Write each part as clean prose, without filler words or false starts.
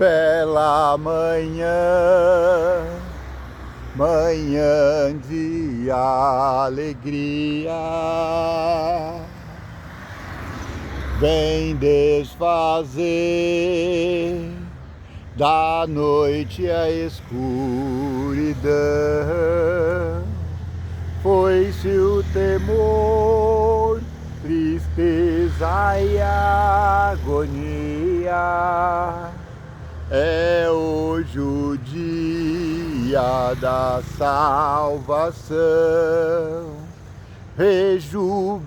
Bela manhã, manhã de alegria, vem desfazer da noite a escuridão. Foi-se o temor, tristeza e agonia. É hoje o dia da salvação. Rejubilai,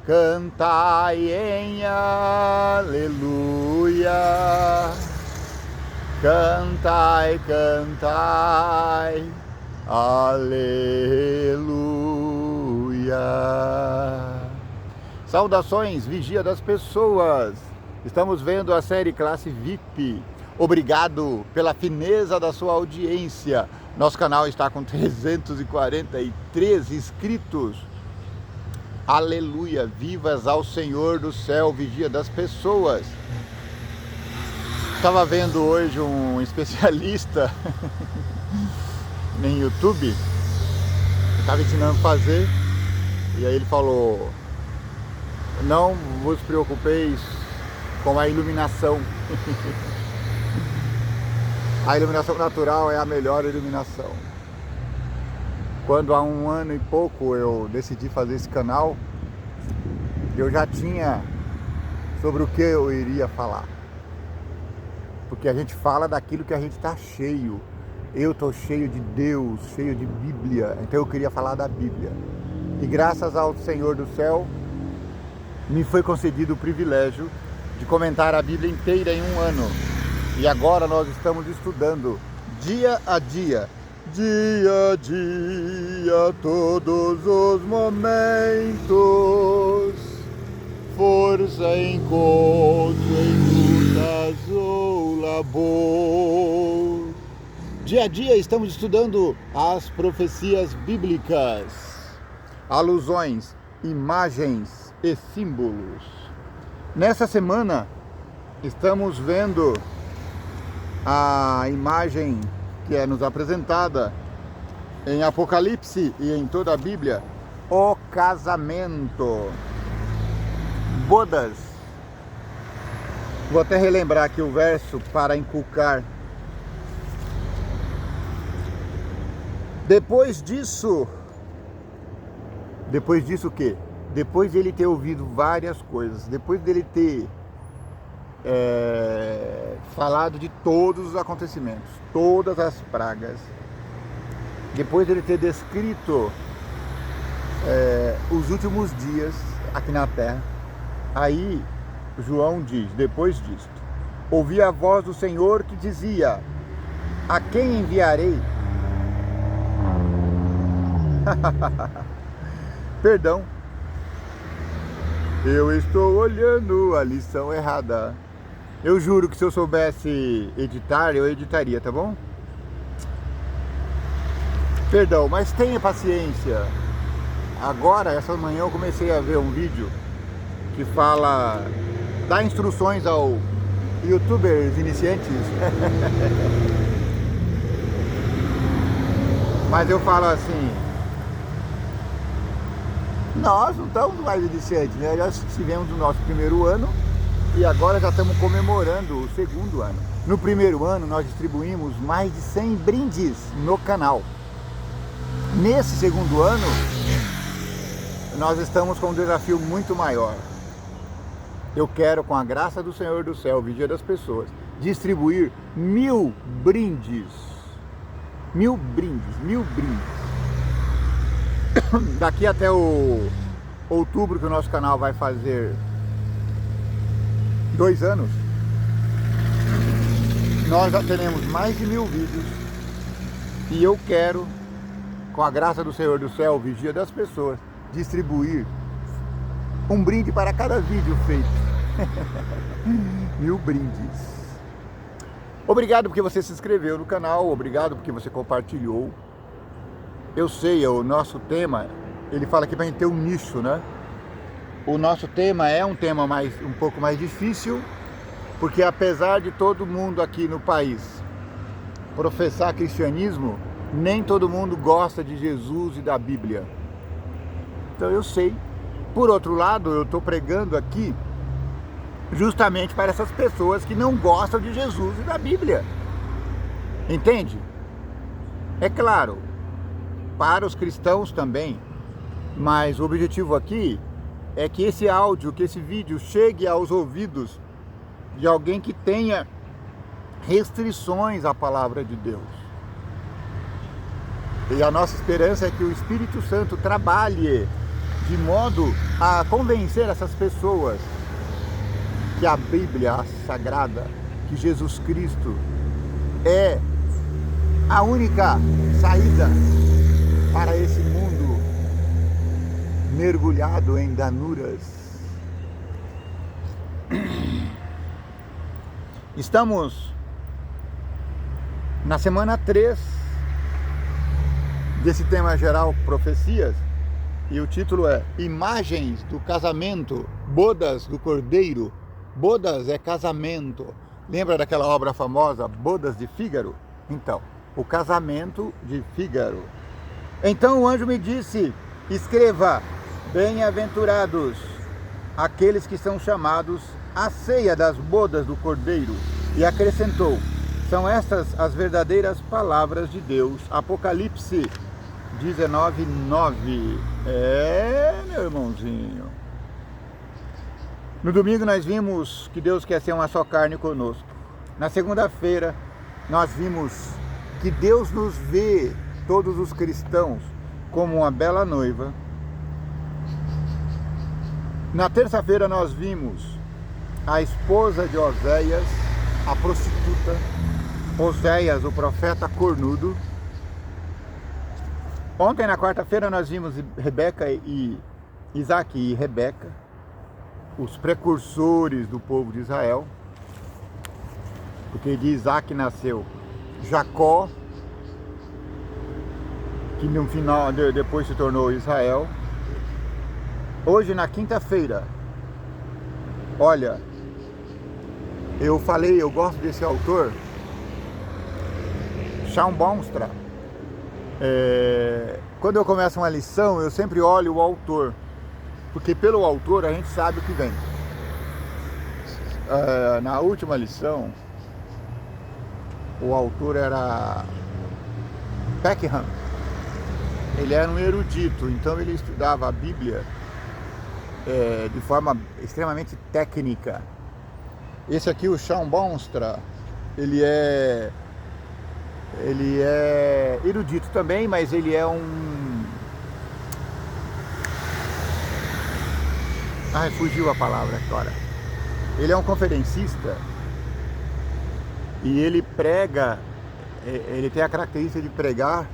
cantai em aleluia. Cantai, cantai, aleluia. Saudações, vigia das pessoas. Estamos vendo a série Classe VIP. Obrigado pela fineza da sua audiência. Nosso canal está com 343 inscritos. Aleluia, vivas ao Senhor do céu, vigia das pessoas. Estava vendo hoje um especialista em YouTube, estava ensinando a fazer, e aí ele falou: não vos preocupeis com a iluminação. A iluminação natural é a melhor iluminação. Quando há 1 ano e pouco eu decidi fazer esse canal, eu já tinha sobre o que eu iria falar. Porque a gente fala daquilo que a gente está cheio. Eu estou cheio de Deus, cheio de Bíblia, então eu queria falar da Bíblia. E graças ao Senhor do céu, me foi concedido o privilégio de comentar a Bíblia inteira em 1 ano. E agora nós estamos estudando dia a dia, todos os momentos, força, encontro em lutas ou labor. Dia a dia estamos estudando as profecias bíblicas, alusões, imagens e símbolos. Nessa semana estamos vendo a imagem que é nos apresentada em Apocalipse e em toda a Bíblia, o casamento, bodas. Vou até relembrar aqui o verso para inculcar. Depois disso o quê? Depois dele ter ouvido várias coisas, depois dele ter falado de todos os acontecimentos, todas as pragas, depois dele ter descrito os últimos dias aqui na terra, aí João diz: depois disto, ouvi a voz do Senhor que dizia: a quem enviarei? Perdão, eu estou olhando a lição errada. Eu juro que se eu soubesse editar, eu editaria, tá bom? Perdão, mas tenha paciência. Agora, essa manhã, eu comecei a ver um vídeo que dá instruções ao youtubers iniciantes. Mas eu falo assim: nós não estamos mais iniciantes, né? Já tivemos o nosso primeiro ano e agora já estamos comemorando o 2º ano. No primeiro ano nós distribuímos mais de 100 brindes no canal. Nesse 2º ano nós estamos com um desafio muito maior. Eu quero, com a graça do Senhor do céu, vigia das pessoas, distribuir 1000 brindes. 1000 brindes, 1000 brindes. Daqui até o outubro, que o nosso canal vai fazer 2 anos, nós já teremos mais de 1000 vídeos. E eu quero, com a graça do Senhor do céu, vigia das pessoas, distribuir um brinde para cada vídeo feito. 1000 brindes. Obrigado porque você se inscreveu no canal, obrigado porque você compartilhou. Eu sei, o nosso tema, ele fala aqui pra gente ter um nicho, né? O nosso tema é um tema um pouco mais difícil, Porque apesar de todo mundo aqui no país professar cristianismo, nem todo mundo gosta de Jesus e da Bíblia. Então eu sei. Por outro lado, eu estou pregando aqui justamente para essas pessoas que não gostam de Jesus e da Bíblia. Entende? É claro, para os cristãos também, mas o objetivo aqui é que esse áudio, que esse vídeo chegue aos ouvidos de alguém que tenha restrições à palavra de Deus. E a nossa esperança é que o Espírito Santo trabalhe de modo a convencer essas pessoas que a Bíblia, a Sagrada, que Jesus Cristo é a única saída para esse mundo mergulhado em danuras. Estamos na semana 3 desse tema geral, profecias, e o título é Imagens do Casamento, Bodas do Cordeiro. Bodas é casamento. Lembra daquela obra famosa, Bodas de Fígaro? Então, o casamento de Fígaro. Então o anjo me disse, escreva, bem-aventurados aqueles que são chamados à ceia das bodas do Cordeiro. E acrescentou, são estas as verdadeiras palavras de Deus. Apocalipse 19:9. Meu irmãozinho. No domingo nós vimos que Deus quer ser uma só carne conosco. Na segunda-feira nós vimos que Deus nos vê, todos os cristãos, como uma bela noiva. Na terça-feira nós vimos a esposa de Oséias, a prostituta, Oséias, o profeta cornudo. Ontem, na quarta-feira, nós vimos Isaac e Rebeca, os precursores do povo de Israel, porque de Isaac nasceu Jacó, que no final depois se tornou Israel. Hoje, na quinta-feira, olha, eu falei, eu gosto desse autor, Shawn Bonstra. Quando eu começo uma lição, eu sempre olho o autor, porque pelo autor a gente sabe o que vem. Na última lição, o autor era Peckham. Ele era um erudito, então ele estudava a Bíblia de forma extremamente técnica. Esse aqui, o Shawn Bonstra, ele é erudito também, mas ele é fugiu a palavra agora. Ele é um conferencista e ele prega, ele tem a característica de pregar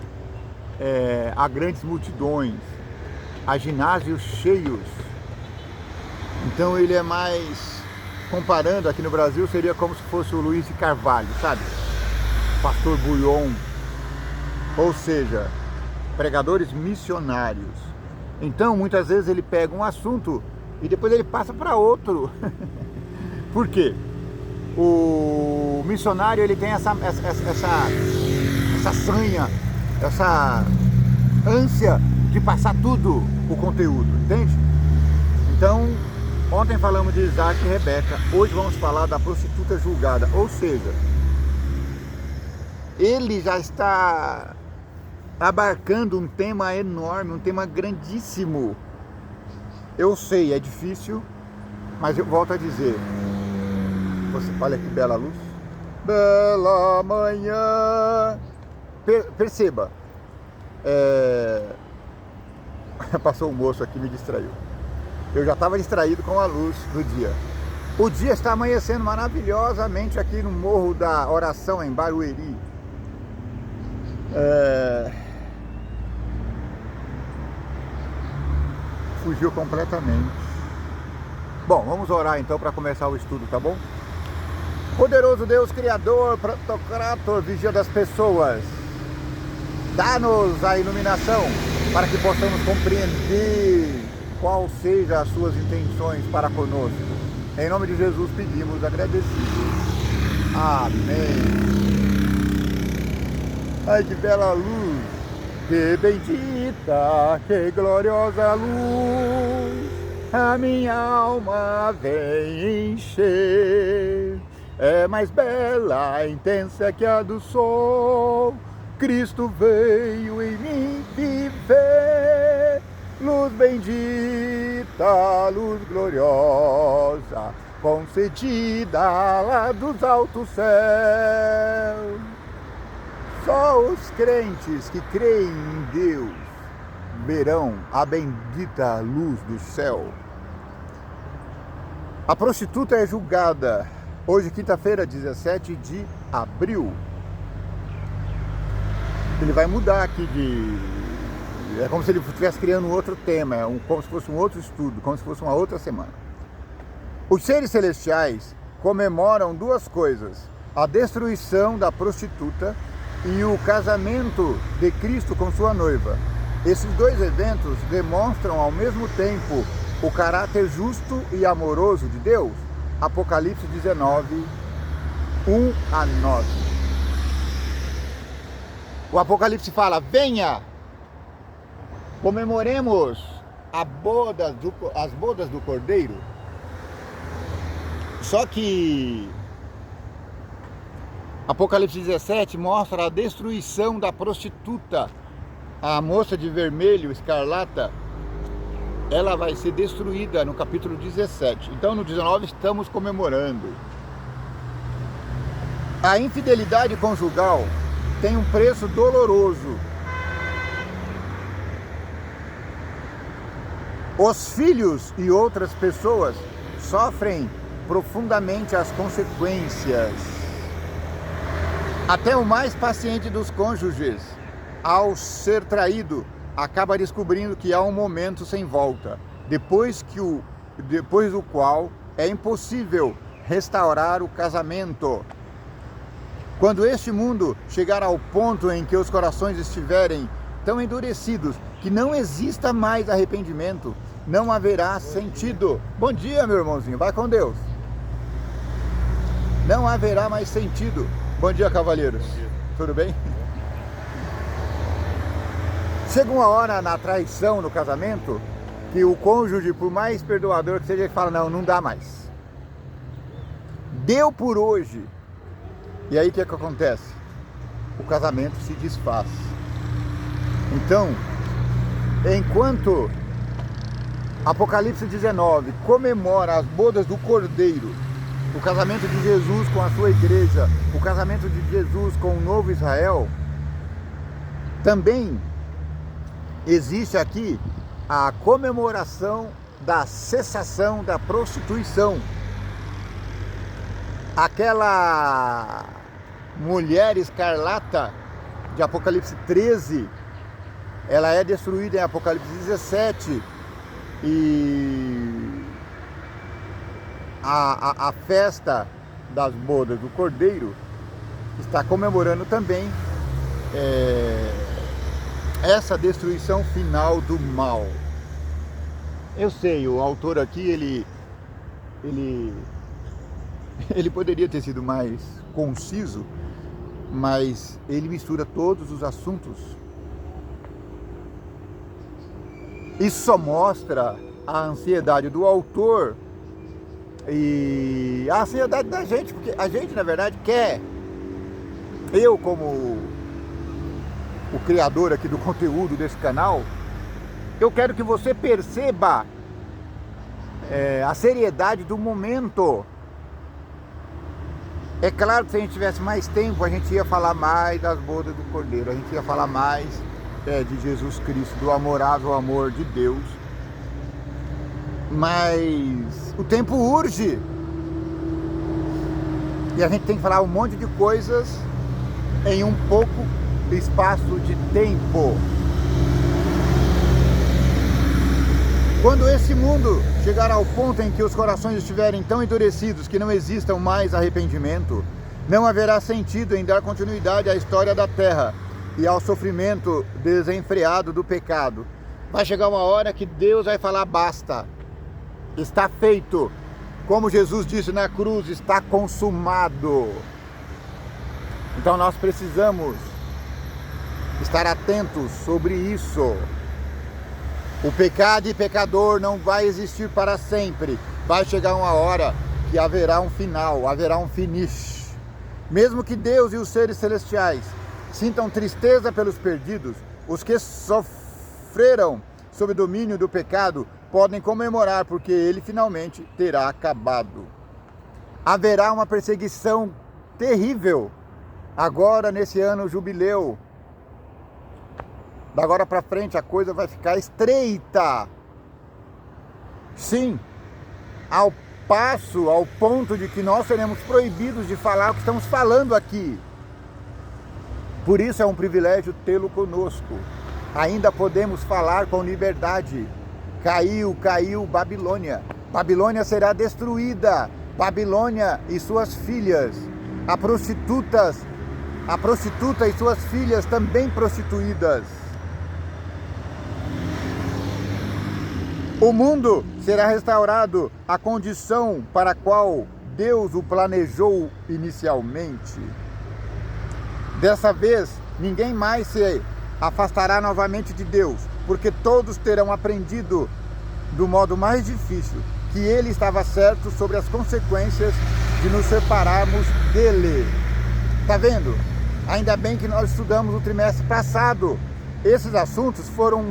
a grandes multidões, a ginásios cheios. Então ele é mais, comparando aqui no Brasil, seria como se fosse o Luiz de Carvalho, sabe? Pastor Bulhon, ou seja, pregadores missionários. Então, muitas vezes ele pega um assunto e depois ele passa para outro. Por quê? O missionário, ele tem essa sanha, essa ânsia de passar tudo o conteúdo, entende? Então, ontem falamos de Isaac e Rebeca, hoje vamos falar da prostituta julgada, ou seja, ele já está abarcando um tema enorme, um tema grandíssimo. Eu sei, é difícil, mas eu volto a dizer. Olha que bela luz. Bela manhã. Perceba. Passou um moço aqui e me distraiu. Eu já estava distraído com a luz do dia. O dia está amanhecendo maravilhosamente aqui no Morro da Oração, em Barueri. Fugiu completamente. Bom, vamos orar então para começar o estudo, tá bom? Poderoso Deus, Criador, Pantocrator, Vigia das pessoas, dá-nos a iluminação para que possamos compreender qual seja as suas intenções para conosco. Em nome de Jesus pedimos agradecidos. Amém. Ai, que bela luz, que bendita, que gloriosa luz, a minha alma vem encher. É mais bela, intensa que a do sol. Cristo veio em mim viver. Luz bendita, luz gloriosa, concedida lá dos altos céus. Só os crentes que creem em Deus verão a bendita luz do céu. A prostituta é julgada hoje, quinta-feira, 17 de abril. Ele vai mudar aqui é como se ele estivesse criando um outro tema, como se fosse um outro estudo, como se fosse uma outra semana. Os seres celestiais comemoram duas coisas: a destruição da prostituta e o casamento de Cristo com sua noiva. Esses dois eventos demonstram ao mesmo tempo o caráter justo e amoroso de Deus. Apocalipse 19, 1 a 9. O Apocalipse fala: venha, comemoremos as bodas do Cordeiro. Só que Apocalipse 17 mostra a destruição da prostituta. A moça de vermelho, escarlata, ela vai ser destruída no capítulo 17. Então no 19 estamos comemorando. A infidelidade conjugal tem um preço doloroso. Os filhos e outras pessoas sofrem profundamente as consequências. Até o mais paciente dos cônjuges, ao ser traído, acaba descobrindo que há um momento sem volta, depois do qual é impossível restaurar o casamento. Quando este mundo chegar ao ponto em que os corações estiverem tão endurecidos que não exista mais arrependimento, não haverá sentido. Bom dia, meu irmãozinho, vai com Deus. Não haverá mais sentido. Bom dia, cavalheiros. Bom dia. Tudo bem? Chega uma hora na traição no casamento que o cônjuge, por mais perdoador que seja, ele fala: não dá mais. Deu por hoje. E aí o que acontece? O casamento se desfaz. Então, enquanto Apocalipse 19 comemora as bodas do Cordeiro, o casamento de Jesus com a sua igreja, o casamento de Jesus com o novo Israel, também existe aqui a comemoração da cessação da prostituição. Aquela mulher escarlata de Apocalipse 13, ela é destruída em Apocalipse 17, e a festa das bodas do Cordeiro está comemorando também essa destruição final do mal. Eu sei, o autor aqui, ele poderia ter sido mais conciso, mas ele mistura todos os assuntos. Isso só mostra a ansiedade do autor e a ansiedade da gente, porque a gente, na verdade, quer, eu como o criador aqui do conteúdo desse canal, eu quero que você perceba a seriedade do momento. É claro que se a gente tivesse mais tempo, a gente ia falar mais das bodas do Cordeiro, a gente ia falar mais de Jesus Cristo, do amorável amor de Deus. Mas o tempo urge. E a gente tem que falar um monte de coisas em um pouco espaço de tempo. Quando esse mundo chegar ao ponto em que os corações estiverem tão endurecidos que não existam mais arrependimento, não haverá sentido em dar continuidade à história da terra e ao sofrimento desenfreado do pecado. Vai chegar uma hora que Deus vai falar: basta, está feito. Como Jesus disse na cruz, está consumado. Então nós precisamos estar atentos sobre isso. O pecado e pecador não vai existir para sempre. Vai chegar uma hora que haverá um final, haverá um finish. Mesmo que Deus e os seres celestiais sintam tristeza pelos perdidos, os que sofreram sob o domínio do pecado podem comemorar, porque ele finalmente terá acabado. Haverá uma perseguição terrível agora nesse ano jubileu. Da agora para frente a coisa vai ficar estreita. Sim, ao ponto de que nós seremos proibidos de falar o que estamos falando aqui. Por isso é um privilégio tê-lo conosco. Ainda podemos falar com liberdade. Caiu Babilônia. Babilônia será destruída. Babilônia e suas filhas. A prostituta e suas filhas também prostituídas. O mundo será restaurado à condição para a qual Deus o planejou inicialmente. Dessa vez, ninguém mais se afastará novamente de Deus, porque todos terão aprendido do modo mais difícil que ele estava certo sobre as consequências de nos separarmos dele. Tá vendo? Ainda bem que nós estudamos no trimestre passado. Esses assuntos foram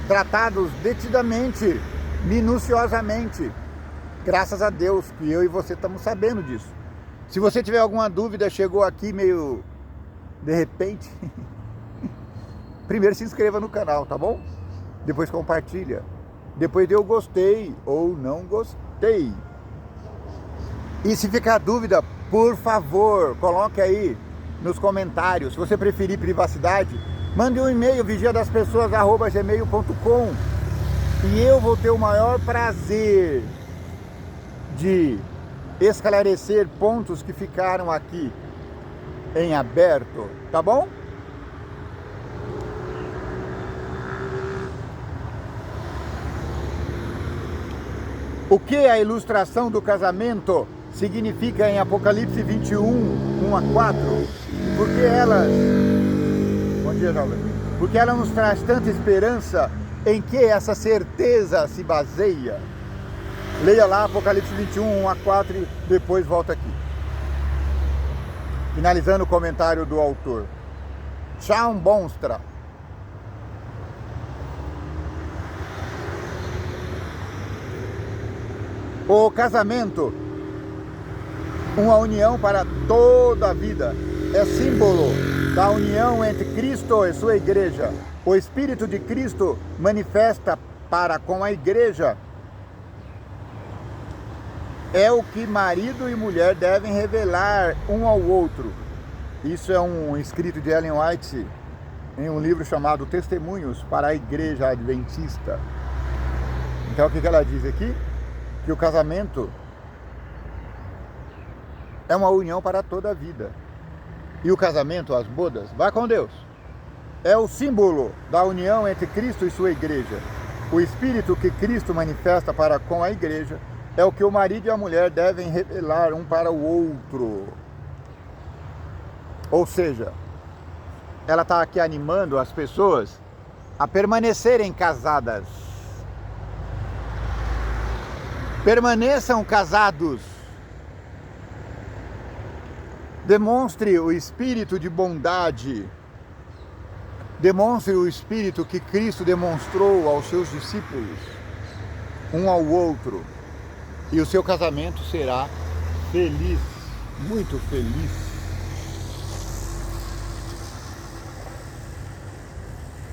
tratados detidamente, minuciosamente. Graças a Deus que eu e você estamos sabendo disso. Se você tiver alguma dúvida, chegou aqui meio de repente, primeiro se inscreva no canal, tá bom? Depois compartilha. Depois dê o gostei ou não gostei. E se ficar dúvida, por favor, coloque aí nos comentários. Se você preferir privacidade, mande um e-mail, vigiadaspesoas@gmail.com, e eu vou ter o maior prazer de esclarecer pontos que ficaram aqui em aberto, tá bom? O que a ilustração do casamento significa em Apocalipse 21, 1 a 4? Porque elas... Bom dia, jovem. Porque ela nos traz tanta esperança. Em que essa certeza se baseia? Leia lá Apocalipse 21, 1 a 4 e depois volta aqui. Finalizando o comentário do autor. Shawn Bonstra. O casamento, uma união para toda a vida, é símbolo da união entre Cristo e sua igreja. O Espírito de Cristo manifesta para com a igreja. É o que marido e mulher devem revelar um ao outro. Isso é um escrito de Ellen White em um livro chamado Testemunhos para a Igreja Adventista. Então o que ela diz aqui? Que o casamento é uma união para toda a vida. E o casamento, as bodas, vai com Deus, é o símbolo da união entre Cristo e sua igreja. O Espírito que Cristo manifesta para com a igreja é o que o marido e a mulher devem revelar um para o outro. Ou seja, ela está aqui animando as pessoas a permanecerem casadas. Permaneçam casados. Demonstre o espírito de bondade. Demonstre o espírito que Cristo demonstrou aos seus discípulos, um ao outro. E o seu casamento será feliz, muito feliz.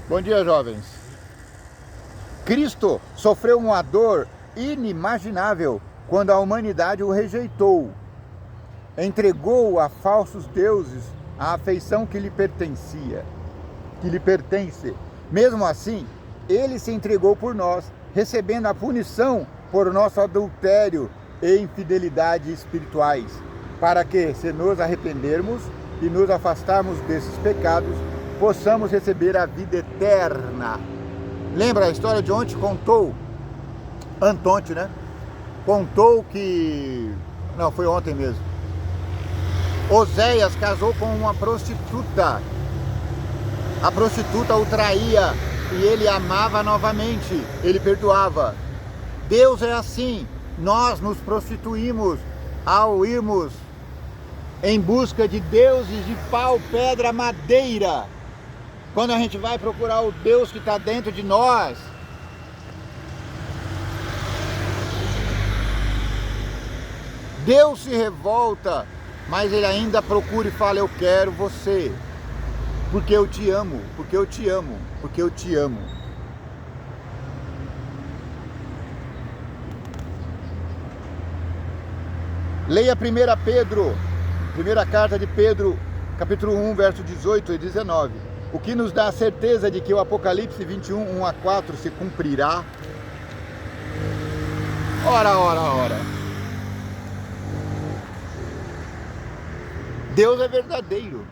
Bom dia, jovens. Cristo sofreu uma dor inimaginável quando a humanidade o rejeitou. Entregou a falsos deuses a afeição que lhe pertencia, que lhe pertence. Mesmo assim, ele se entregou por nós, recebendo a punição por nosso adultério e infidelidade espirituais, para que, se nos arrependermos e nos afastarmos desses pecados, possamos receber a vida eterna. Lembra a história de ontem? Contou Antonte, né? contou que... Não, foi ontem mesmo. Oséias casou com uma prostituta. A prostituta o traía e ele amava novamente, ele perdoava. Deus é assim, nós nos prostituímos ao irmos em busca de deuses de pau, pedra, madeira. Quando a gente vai procurar o Deus que está dentro de nós, Deus se revolta, mas ele ainda procura e fala: eu quero você, porque eu te amo, porque eu te amo, porque eu te amo. Leia 1 Pedro, primeira carta de Pedro, capítulo 1, verso 18 e 19. O que nos dá a certeza de que o Apocalipse 21, 1 a 4 se cumprirá. Ora. Deus é verdadeiro.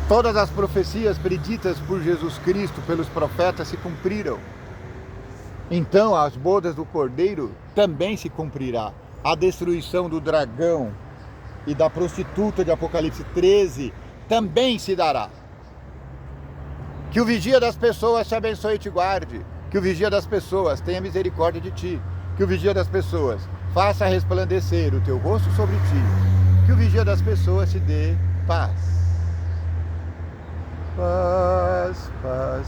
Todas as profecias preditas por Jesus Cristo, pelos profetas, se cumpriram. Então as bodas do Cordeiro também se cumprirá. A destruição do dragão e da prostituta de Apocalipse 13 também se dará. Que o vigia das pessoas te abençoe e te guarde. Que o vigia das pessoas tenha misericórdia de ti. Que o vigia das pessoas faça resplandecer o teu rosto sobre ti. Que o vigia das pessoas te dê paz. Paz, paz.